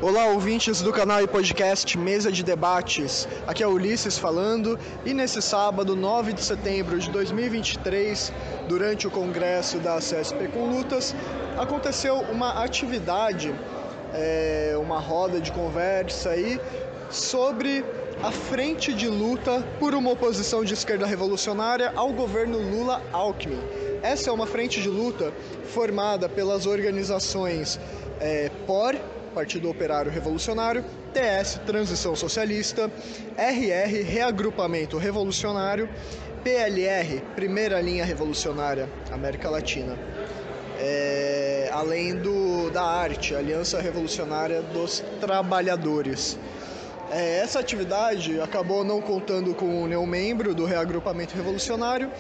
Olá, ouvintes do canal e podcast Mesa de Debates. Aqui é o Ulisses falando e nesse sábado, 9 de setembro de 2023, durante o congresso da CSP com Lutas, aconteceu uma atividade, uma roda de conversa aí sobre a frente de luta por uma oposição de esquerda revolucionária ao governo Lula-Alckmin. Essa é uma frente de luta formada pelas organizações POR, Partido Operário Revolucionário, TS, Transição Socialista, RR, Reagrupamento Revolucionário, PLR, Primeira Linha Revolucionária América Latina, além da ARTE, Aliança Revolucionária dos Trabalhadores. Essa atividade acabou não contando com nenhum membro do Reagrupamento Revolucionário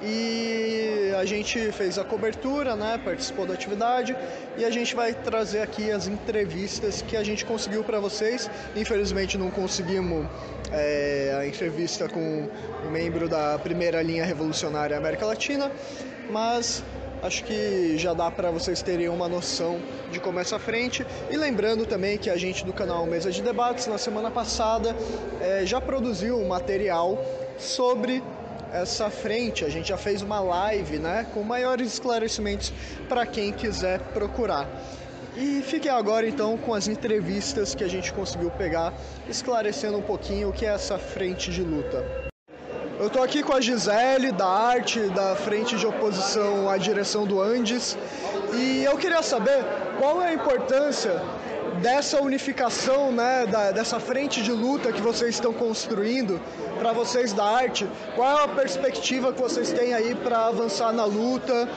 e a gente fez a cobertura, participou da atividade e a gente vai trazer aqui as entrevistas que a gente conseguiu para vocês. Infelizmente não conseguimos a entrevista com um membro da Primeira Linha Revolucionária América Latina, mas acho que já dá para vocês terem uma noção de como é essa frente. E lembrando também que a gente do canal Mesa de Debates, na semana passada, já produziu um material sobre essa frente. A gente já fez uma live, com maiores esclarecimentos para quem quiser procurar. E fiquem agora então com as entrevistas que a gente conseguiu pegar, esclarecendo um pouquinho o que é essa frente de luta. Eu estou aqui com a Gisele, da ARTE, da Frente de Oposição à Direção do Andes, e eu queria saber qual é a importância dessa unificação, dessa frente de luta que vocês estão construindo para vocês da ARTE. Qual é a perspectiva que vocês têm aí para avançar na luta?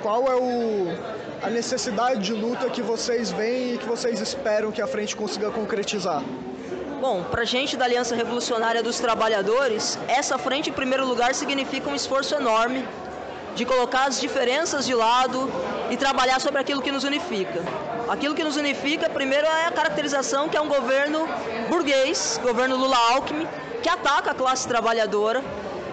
Qual é a necessidade de luta que vocês veem e que vocês esperam que a frente consiga concretizar? Bom, para a gente da Aliança Revolucionária dos Trabalhadores, essa frente, em primeiro lugar, significa um esforço enorme de colocar as diferenças de lado e trabalhar sobre aquilo que nos unifica. Aquilo que nos unifica, primeiro, é a caracterização que é um governo burguês, governo Lula-Alckmin, que ataca a classe trabalhadora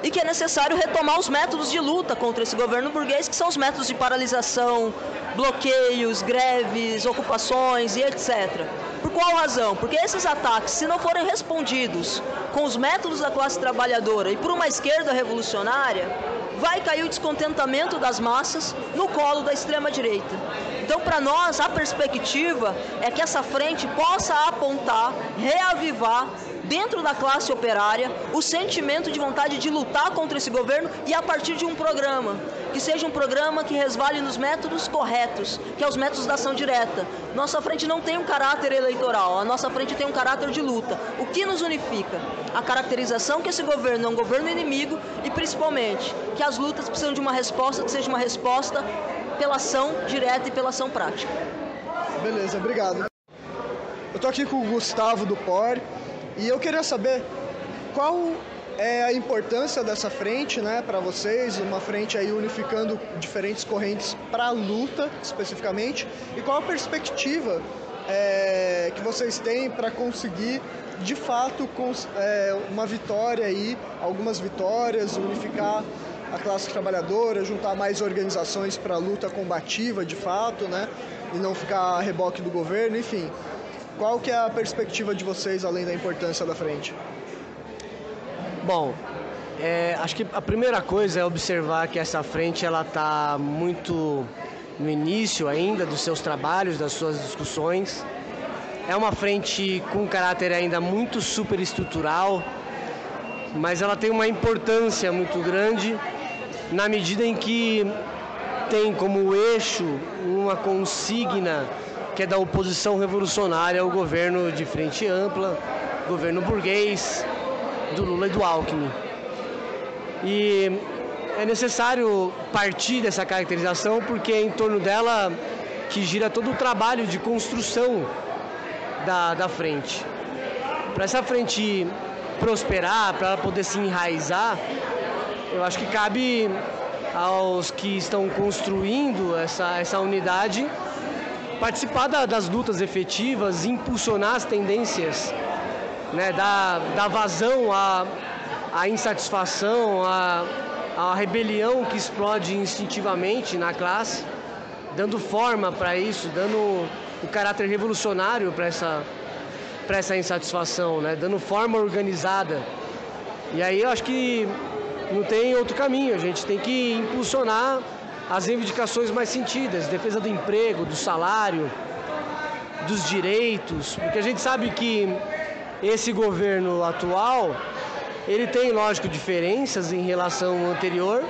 e que é necessário retomar os métodos de luta contra esse governo burguês, que são os métodos de paralisação, bloqueios, greves, ocupações e etc. Por qual razão? Porque esses ataques, se não forem respondidos com os métodos da classe trabalhadora e por uma esquerda revolucionária, vai cair o descontentamento das massas no colo da extrema-direita. Então, para nós, a perspectiva é que essa frente possa apontar, reavivar dentro da classe operária o sentimento de vontade de lutar contra esse governo e a partir de um programa, que seja um programa que resvale nos métodos corretos, que é os métodos da ação direta. Nossa frente não tem um caráter eleitoral, a nossa frente tem um caráter de luta. O que nos unifica? A caracterização que esse governo é um governo inimigo e, principalmente, que as lutas precisam de uma resposta que seja uma resposta pela ação direta e pela ação prática. Beleza, obrigado. Eu estou aqui com o Gustavo do POR e eu queria saber qual é a importância dessa frente, para vocês, uma frente aí unificando diferentes correntes para a luta, especificamente, e qual a perspectiva que vocês têm para conseguir, de fato, uma vitória aí, algumas vitórias, unificar a classe trabalhadora, juntar mais organizações para a luta combativa, de fato, e não ficar a reboque do governo, enfim. Qual que é a perspectiva de vocês, além da importância da frente? Bom, acho que a primeira coisa é observar que essa frente ela está muito no início ainda dos seus trabalhos, das suas discussões. É uma frente com caráter ainda muito superestrutural, mas ela tem uma importância muito grande na medida em que tem como eixo uma consigna que é da oposição revolucionária ao governo de frente ampla, governo burguês, do Lula e do Alckmin. E é necessário partir dessa caracterização porque é em torno dela que gira todo o trabalho de construção da frente. Para essa frente prosperar, para ela poder se enraizar, eu acho que cabe aos que estão construindo essa unidade participar das lutas efetivas, impulsionar as tendências, dar vazão à insatisfação, à rebelião que explode instintivamente na classe dando forma para isso, dando o caráter revolucionário para essa insatisfação, né? Dando forma organizada. E aí eu acho que não tem outro caminho, a gente tem que impulsionar as reivindicações mais sentidas, defesa do emprego, do salário, dos direitos, porque a gente sabe que esse governo atual, ele tem, lógico, diferenças em relação ao anterior,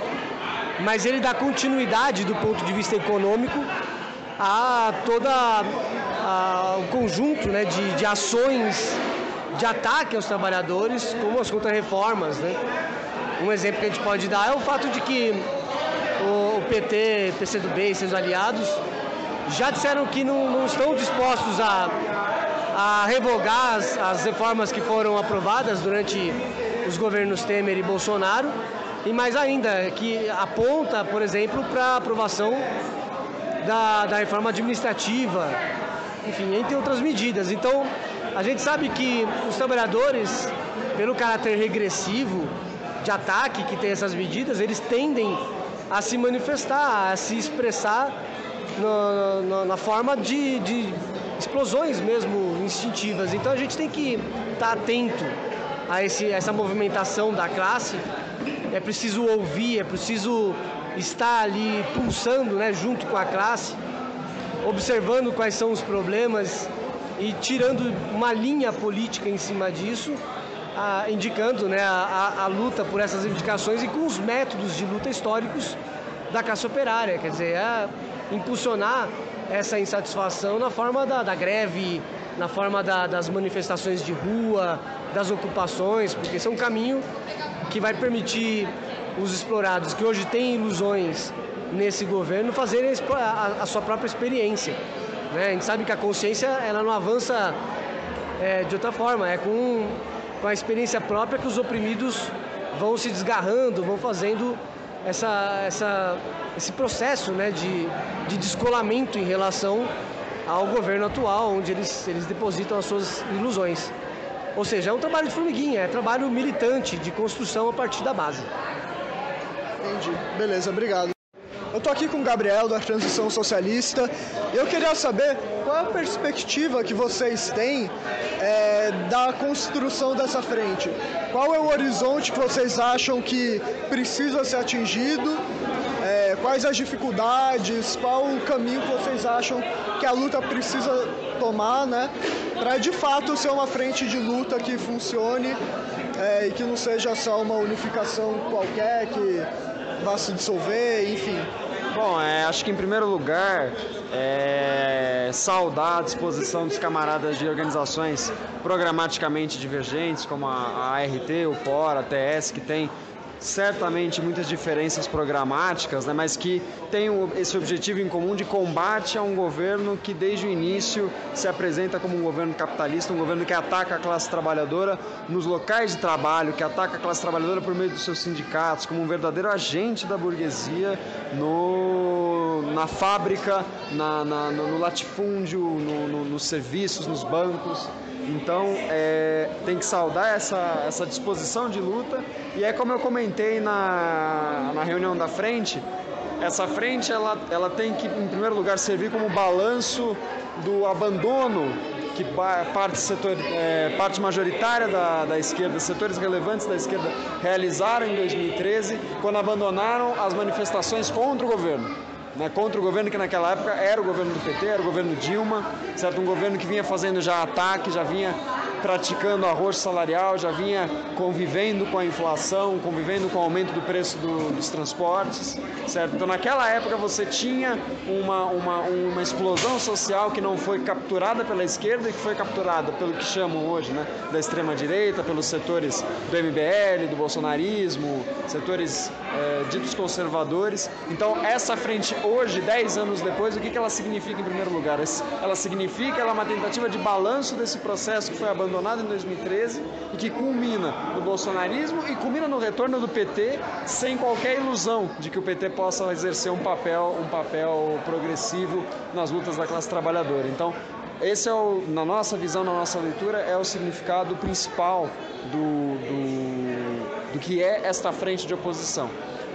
mas ele dá continuidade do ponto de vista econômico a o conjunto, né, de ações de ataque aos trabalhadores, como as contra-reformas, né? Um exemplo que a gente pode dar é o fato de que o PT, PCdoB e seus aliados já disseram que não estão dispostos a revogar as reformas que foram aprovadas durante os governos Temer e Bolsonaro, e mais ainda, que aponta, por exemplo, para a aprovação da reforma administrativa, enfim, entre outras medidas. Então, a gente sabe que os trabalhadores, pelo caráter regressivo de ataque que tem essas medidas, eles tendem a se manifestar, a se expressar na forma de explosões mesmo instintivas. Então a gente tem que estar atento a essa movimentação da classe. É preciso ouvir, é preciso estar ali pulsando, né, junto com a classe, observando quais são os problemas e tirando uma linha política em cima disso, indicando, né, a luta por essas reivindicações e com os métodos de luta históricos da classe operária, quer dizer, impulsionar essa insatisfação na forma da greve, na forma das manifestações de rua, das ocupações, porque esse é um caminho que vai permitir os explorados, que hoje têm ilusões nesse governo, fazerem a sua própria experiência, né? A gente sabe que a consciência ela não avança de outra forma, é com a experiência própria que os oprimidos vão se desgarrando, vão fazendo esse processo, né, de descolamento em relação ao governo atual, onde eles depositam as suas ilusões. Ou seja, é um trabalho de formiguinha, é trabalho militante, de construção a partir da base. Entendi. Beleza, obrigado. Eu estou aqui com o Gabriel, da Transição Socialista, e eu queria saber qual é a perspectiva que vocês têm da construção dessa frente. Qual é o horizonte que vocês acham que precisa ser atingido? Quais as dificuldades? Qual o caminho que vocês acham que a luta precisa tomar, né, para de fato ser uma frente de luta que funcione e que não seja só uma unificação qualquer que vá se dissolver, enfim? Bom, acho que em primeiro lugar saudar a disposição dos camaradas de organizações programaticamente divergentes, como a ART, o POR, a TS, que tem certamente muitas diferenças programáticas, né, mas que tem esse objetivo em comum de combate a um governo que desde o início se apresenta como um governo capitalista, um governo que ataca a classe trabalhadora nos locais de trabalho, que ataca a classe trabalhadora por meio dos seus sindicatos, como um verdadeiro agente da burguesia na fábrica, no latifúndio, nos serviços, nos bancos. Então, tem que saudar essa disposição de luta, e como eu comentei na reunião da frente, essa frente ela tem que, em primeiro lugar, servir como balanço do abandono que parte majoritária da esquerda, setores relevantes da esquerda realizaram em 2013, quando abandonaram as manifestações contra o governo. Contra o governo que naquela época era o governo do PT, era o governo Dilma, certo? Um governo que vinha fazendo já ataque, já vinha praticando arrocho salarial, já vinha convivendo com a inflação, convivendo com o aumento do preço dos transportes, certo? Então naquela época você tinha uma explosão social que não foi capturada pela esquerda e que foi capturada pelo que chamam hoje, né, da extrema-direita, pelos setores do MBL, do bolsonarismo, setores ditos conservadores. Então essa frente hoje, 10 anos depois, o que ela significa em primeiro lugar? Ela significa uma tentativa de balanço desse processo que foi abandonado em 2013 e que culmina no bolsonarismo e culmina no retorno do PT, sem qualquer ilusão de que o PT possa exercer um papel progressivo nas lutas da classe trabalhadora. Então, esse na nossa visão, na nossa leitura, é o significado principal do que é esta frente de oposição.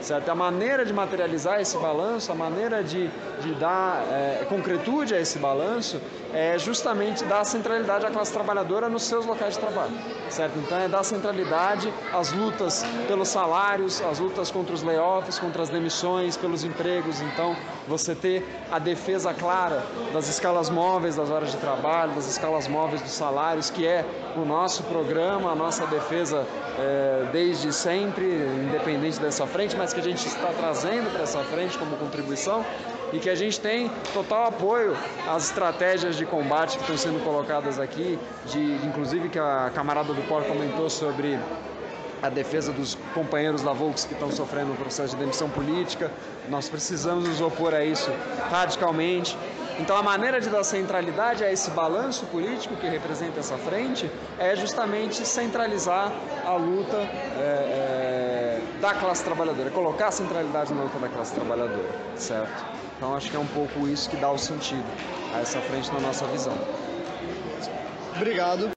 certo? A maneira de materializar esse balanço, a maneira de dar concretude a esse balanço é justamente dar centralidade à classe trabalhadora nos seus locais de trabalho, certo? Então é dar centralidade às lutas pelos salários, às lutas contra os layoffs, contra as demissões, pelos empregos. Então você ter a defesa clara das escalas móveis das horas de trabalho, das escalas móveis dos salários, que é o nosso programa, a nossa defesa desde sempre, independente dessa frente, mas que a gente está trazendo para essa frente como contribuição e que a gente tem total apoio às estratégias de combate que estão sendo colocadas aqui, inclusive que a camarada do POR comentou sobre a defesa dos companheiros da Volks que estão sofrendo um processo de demissão política. Nós precisamos nos opor a isso radicalmente. Então a maneira de dar centralidade a esse balanço político que representa essa frente é justamente centralizar a luta da classe trabalhadora, colocar a centralidade na luta da classe trabalhadora, certo? Então acho que é um pouco isso que dá o sentido a essa frente na nossa visão. Obrigado.